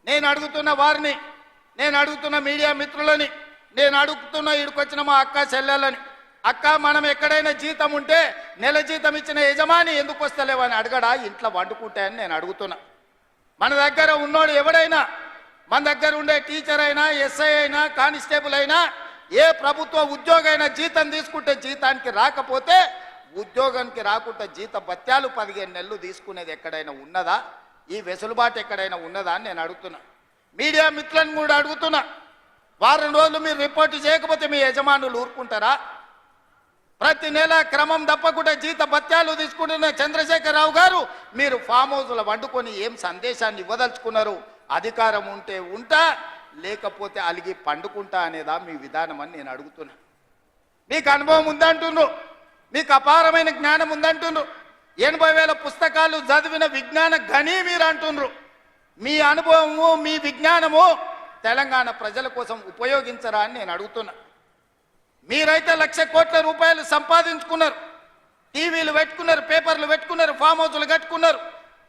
నేను అడుగుతున్న వారిని, నేను అడుగుతున్న మీడియా మిత్రులని, నేను అడుగుతున్న ఈడుకొచ్చిన మా అక్క చెల్లెలని, అక్క మనం ఎక్కడైనా జీతం ఉంటే నెల జీతం ఇచ్చిన యజమాని ఎందుకు వస్తలేవని అడగడా? ఇంట్లో వండుకుంటాయని నేను అడుగుతున్నా. మన దగ్గర ఉన్నోడు ఎవడైనా, మన దగ్గర ఉండే టీచర్ అయినా, ఎస్ఐ అయినా, కానిస్టేబుల్ అయినా, ఏ ప్రభుత్వ ఉద్యోగైనా జీతం తీసుకుంటే జీతానికి రాకపోతే ఉద్యోగానికి రాకుండా జీత భత్యాలు 15 నెలలు తీసుకునేది ఎక్కడైనా ఉన్నదా? ఈ వెసులుబాటు ఎక్కడైనా ఉన్నదా అని నేను అడుగుతున్నా. మీడియా మిత్రులను కూడా అడుగుతున్నా, వారం రోజులు మీరు రిపోర్టు చేయకపోతే మీ యజమానులు ఊరుకుంటారా? ప్రతి నెల క్రమం తప్పకుండా జీత భత్యాలు తీసుకుంటున్న చంద్రశేఖరరావు గారు మీరు ఫామ్ హౌస్లో వండుకొని ఏం సందేశాన్ని ఇవ్వదలుచుకున్నారు? అధికారం ఉంటే ఉంటా, లేకపోతే అలిగి పండుకుంటా అనేదా మీ విధానం అని నేను అడుగుతున్నా. మీకు అనుభవం ఉందంటుండ్రు, మీకు అపారమైన జ్ఞానం ఉందంటుండ్రు, 80,000 పుస్తకాలు చదివిన విజ్ఞాన గని మీరు అంటుండ్రు. మీ అనుభవము, మీ విజ్ఞానము తెలంగాణ ప్రజల కోసం ఉపయోగించరా అని నేను అడుగుతున్నా. మీరైతే 1,00,000 కోట్ల రూపాయలు సంపాదించుకున్నారు, టీవీలు పెట్టుకున్నారు, పేపర్లు పెట్టుకున్నారు, ఫామ్ హౌస్లు కట్టుకున్నారు.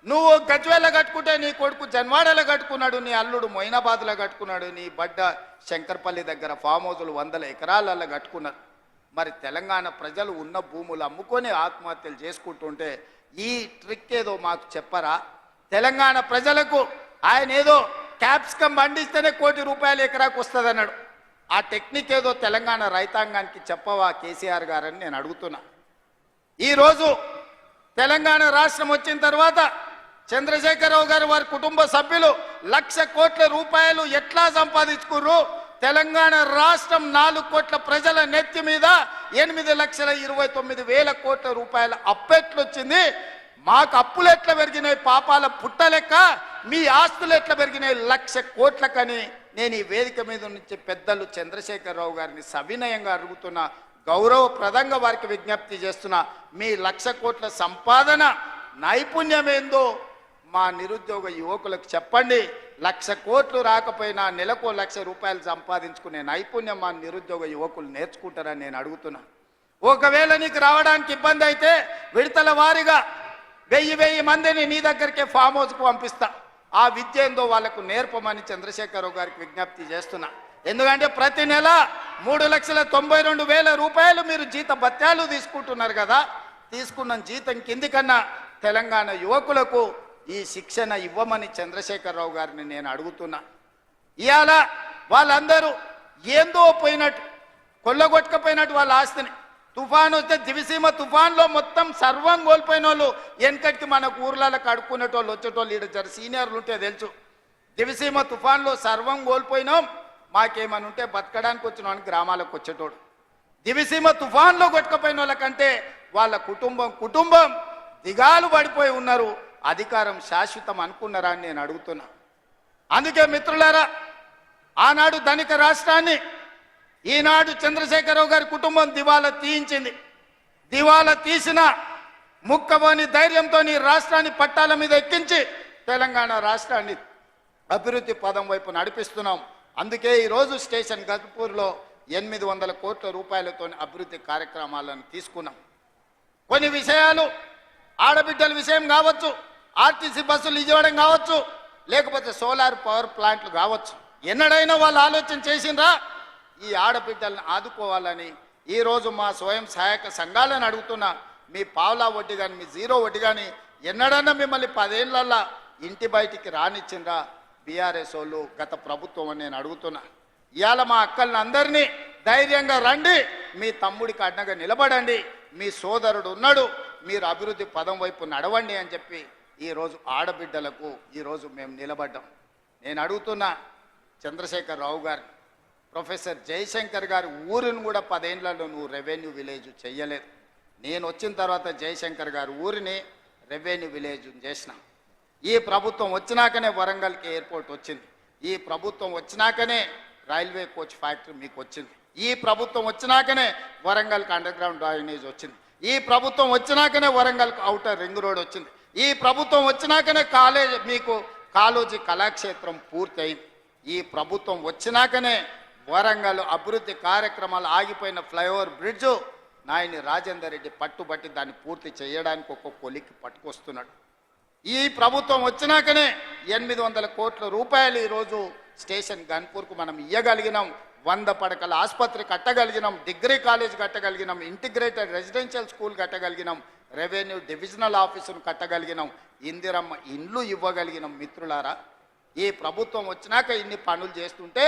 నువ్వు గజ్వేల్లో కట్టుకుంటే నీ కొడుకు జన్వాడలో కట్టుకున్నాడు, నీ అల్లుడు మొయినాబాద్లో కట్టుకున్నాడు, నీ బడ్డ శంకర్పల్లి దగ్గర ఫామ్ హౌస్లు 100 ఎకరాలలో కట్టుకున్నారు. మరి తెలంగాణ ప్రజలు ఉన్న భూములు అమ్ముకొని ఆత్మహత్యలు చేసుకుంటుంటే ఈ ట్రిక్ ఏదో మాకు చెప్పరా? తెలంగాణ ప్రజలకు ఆయన ఏదో క్యాప్సికం పండిస్తేనే ₹1 కోటి ఎకరాకు వస్తుంది అన్నాడు. ఆ టెక్నిక్ ఏదో తెలంగాణ రైతాంగానికి చెప్పవా కేసీఆర్ గారని నేను అడుగుతున్నా. ఈరోజు తెలంగాణ రాష్ట్రం వచ్చిన తర్వాత చంద్రశేఖరరావు గారు వారి కుటుంబ సభ్యులు 1,00,000 కోట్ల రూపాయలు ఎట్లా సంపాదించుకుర్రు? తెలంగాణ రాష్ట్రం 4 కోట్ల ప్రజల నెత్తి మీద 8,29,000 కోట్ల రూపాయల అప్పెట్లొచ్చింది. మాకు అప్పులు ఎట్లా పెరిగినాయి పాపాల పుట్టలెక్క, మీ ఆస్తులు ఎట్లా పెరిగినాయి 1,00,000 కోట్లకని నేను ఈ వేదిక మీద నుంచి పెద్దలు చంద్రశేఖరరావు గారిని సవినయంగా అడుగుతున్నా, గౌరవప్రదంగా వారికి విజ్ఞప్తి చేస్తున్నా. మీ 1,00,000 కోట్ల సంపాదన నైపుణ్యం ఏందో మా నిరుద్యోగ యువకులకు చెప్పండి. 1,00,000 కోట్లు రాకపోయినా నెలకు 1,00,000 రూపాయలు సంపాదించుకునే నైపుణ్యం మా నిరుద్యోగ యువకులు నేర్చుకుంటారని నేను అడుగుతున్నా. ఒకవేళ నీకు రావడానికి ఇబ్బంది అయితే విడతల వారీగా 1000 మందిని నీ దగ్గరికే ఫామ్ హౌస్కు పంపిస్తా. ఆ విద్య ఏందో వాళ్ళకు నేర్పమని చంద్రశేఖరరావు గారికి విజ్ఞప్తి చేస్తున్నా. ఎందుకంటే ప్రతి నెల 3,92,000 రూపాయలు మీరు జీత భత్యాలు తీసుకుంటున్నారు కదా. తీసుకున్న జీతం కిందికన్నా తెలంగాణ యువకులకు ఈ శిక్షణ ఇవ్వమని చంద్రశేఖరరావు గారిని నేను అడుగుతున్నా. ఇవాళ వాళ్ళందరూ ఏందో పోయినట్టు, కొల్లగొట్టుకపోయినట్టు వాళ్ళ ఆస్తిని, తుఫాను వస్తే దివిసీమ తుఫాన్లో మొత్తం సర్వం కోల్పోయిన వాళ్ళు వెనకటికి మనకు ఊర్లలో కడుక్కునేటోళ్ళు వచ్చేటోళ్ళు ఈడ జర సీనియర్లు ఉంటే తెలుసు. దివిసీమ తుఫాన్లో సర్వం కోల్పోయినాం, మాకేమని ఉంటే బతకడానికి వచ్చిన గ్రామాలకు వచ్చేటోడు. దివిసీమ తుఫాన్లో కొట్టుకుపోయిన వాళ్ళకంటే వాళ్ళ కుటుంబం దిగాలు పడిపోయి ఉన్నారు. అధికారం శాశ్వతం అనుకున్నారా అని నేను అడుగుతున్నా. అందుకే మిత్రులారా, ఆనాడు ధనిక రాష్ట్రాన్ని ఈనాడు చంద్రశేఖరరావు గారి కుటుంబం దివాలా తీయించింది. దివాలా తీసిన ముక్కబోని ధైర్యంతో ఈ రాష్ట్రాన్ని పట్టాల మీద ఎక్కించి తెలంగాణ రాష్ట్రాన్ని అభివృద్ధి పదం వైపు నడిపిస్తున్నాం. అందుకే ఈరోజు స్టేషన్ గజ్పూర్లో 800 కోట్ల రూపాయలతో అభివృద్ధి కార్యక్రమాలను తీసుకున్నాం. కొన్ని విషయాలు ఆడబిడ్డల విషయం కావచ్చు, ఆర్టీసీ బస్సులు ఇవ్వడం కావచ్చు, లేకపోతే సోలార్ పవర్ ప్లాంట్లు కావచ్చు, ఎన్నడైనా వాళ్ళు ఆలోచన చేసిండ్రా ఈ ఆడబిడ్డలను ఆదుకోవాలని? ఈరోజు మా స్వయం సహాయక సంఘాలను అడుగుతున్నా, మీ పావలా వడ్డీ కానీ మీ జీరో వడ్డీ కానీ ఎన్నడన్నా మిమ్మల్ని 10 ఏళ్లల్లా ఇంటి బయటికి రానిచ్చిండ్రా బీఆర్ఎస్ వాళ్ళు, గత ప్రభుత్వం అని నేను అడుగుతున్నా. ఇవాళ మా అక్కల్ని అందరినీ ధైర్యంగా రండి, మీ తమ్ముడికి అడ్డగా నిలబడండి, మీ సోదరుడు ఉన్నాడు, మీరు అభివృద్ధి పదం వైపు నడవండి అని చెప్పి ఈరోజు ఆడబిడ్డలకు ఈరోజు మేము నిలబడ్డాం. నేను అడుగుతున్నా చంద్రశేఖరరావు గారు, ప్రొఫెసర్ జయశంకర్ గారి ఊరిని కూడా 10 ఏళ్లలో నువ్వు రెవెన్యూ విలేజ్ చెయ్యలేదు. నేను వచ్చిన తర్వాత జయశంకర్ గారి ఊరిని రెవెన్యూ విలేజ్ చేసిన. ఈ ప్రభుత్వం వచ్చినాకనే వరంగల్కి ఎయిర్పోర్ట్ వచ్చింది. ఈ ప్రభుత్వం వచ్చినాకనే రైల్వే కోచ్ ఫ్యాక్టరీ మీకు వచ్చింది. ఈ ప్రభుత్వం వచ్చినాకనే వరంగల్కి అండర్ గ్రౌండ్ డ్రైనేజ్ వచ్చింది. ఈ ప్రభుత్వం వచ్చినాకనే వరంగల్కి ఔటర్ రింగ్ రోడ్ వచ్చింది. ఈ ప్రభుత్వం వచ్చినాకనే మీకు కాళోజీ కళాక్షేత్రం పూర్తయింది. ఈ ప్రభుత్వం వచ్చినాకనే వరంగల్ అభివృద్ధి కార్యక్రమాలు ఆగిపోయిన ఫ్లైఓవర్ బ్రిడ్జు నాయని రాజేందర్ రెడ్డి పట్టుబట్టి దాన్ని పూర్తి చేయడానికి ఒక్కొక్క కొలిక్కి పట్టుకొస్తున్నాడు. ఈ ప్రభుత్వం వచ్చినాకనే 800 కోట్ల రూపాయలు ఈరోజు స్టేషన్ గన్పూర్కు మనం ఇయ్యగలిగినాం. 100 పడకల ఆసుపత్రి కట్టగలిగినాం, డిగ్రీ కాలేజ్ కట్టగలిగినాం, ఇంటిగ్రేటెడ్ రెసిడెన్షియల్ స్కూల్ కట్టగలిగినాం, రెవెన్యూ డివిజనల్ ఆఫీసును కట్టగలిగినాం, ఇందిరమ్మ ఇండ్లు ఇవ్వగలిగినాం. మిత్రులారా, ఈ ప్రభుత్వం వచ్చినాక ఇన్ని పనులు చేస్తుంటే